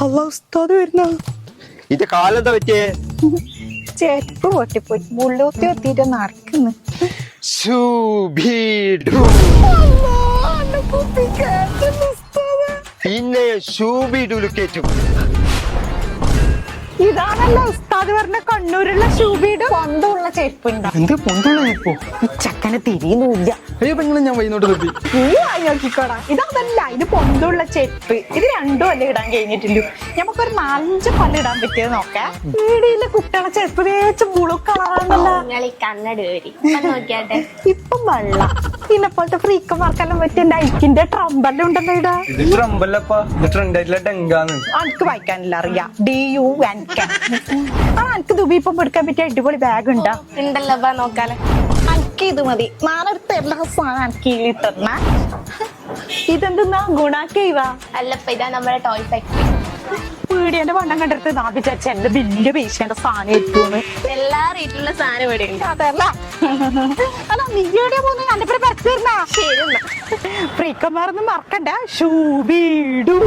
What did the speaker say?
അല്ല ഉസ്താദ് വരുന്ന ഇത് കാലെന്താ പറ്റിയേ? ചെരുപ്പ് പൊട്ടിപ്പോയി മുള്ളൂത്തി എത്തിയിട്ട് നടക്കുന്നു. പിന്നെ ഷൂബിഡുലു കേറ്റും. ഇതാണല്ലോ ഉസ്താദ് പറഞ്ഞ കണ്ണൂരുള്ള ഷൂബീഡ് പൊന്തമുള്ള ചെരുപ്പുണ്ടോ? എന്ത് പൊന്തുള്ള ചെരുപ്പോ? ചക്കനെ തിരിയുന്നില്ല. അയ്യോ പെങ്ങളെ ഞാൻ വൈകുന്നോട്ട് തപ്പി. നീ വാങ്ങി നോക്കിക്കോടാ. ഇതല്ല, ഇത് പൊന്തമുള്ള ചെരുപ്പ്. ഇത് രണ്ടും അല്ല ഇടാൻ കഴിഞ്ഞിട്ടില്ലു. നമുക്കൊരു 4-5 കൊല്ലം ഇടാൻ പറ്റിയത് നോക്കാം. വീടിലെ കുട്ടികളെ ചെരുപ്പ് തേച്ച് മുളു കളറാണല്ലോ. നോക്കിയാട്ടെ ഇപ്പം വെള്ള ഇന്നെപ്പോലത്തെ ഫ്രീക്കന്മാർക്കെല്ലാം പറ്റിയ നൈക്കിന്റെ ട്രംബെല്ലാം ഉണ്ടല്ലോ ഇടാ. ഇത് ട്രംബല്ലപ്പാ, ഇത് ട്രെൻഡ് ആയിട്ടുള്ള ഡെങ്കാന്ന്. എനിക്ക് വായിക്കാനില്ല അറിയാം. DUNK. എനിക്ക് ദുബീപ്പം എടുക്കാൻ പറ്റിയ അടിപൊളി ബാഗ് ഉണ്ടാ ഉണ്ടല്ലോ നോക്കാലോ. എനിക്ക് ഇത് മതി. ഞാനൊരു തെരല സാധനം എനിക്ക് ഇട്ടണ. ഇതെന്തെന്നാ ഗുണാക്കേവാ? അല്ലപ്പ ഇതാ നമ്മുടെ ടോയ് ഫാക്ടറി. പീടിയന്റെ വണ്ണം കണ്ടെടുത്ത് നാ വിചാരിച്ച എന്റെ വലിയ പൈസന്റെ സാധനം എത്തുന്നു. എല്ലാ റേറ്റിലുള്ള സാധനം ഇവിടെ ഉണ്ട്. അതല്ല അല്ല നീ എവിടെയാ പോകുന്നത്? എന്റെ പേര് പരത്തുന്ന ശരി ഫ്രീക്കന്മാരൊന്നും മറക്കണ്ട. ഷൂബീഡു.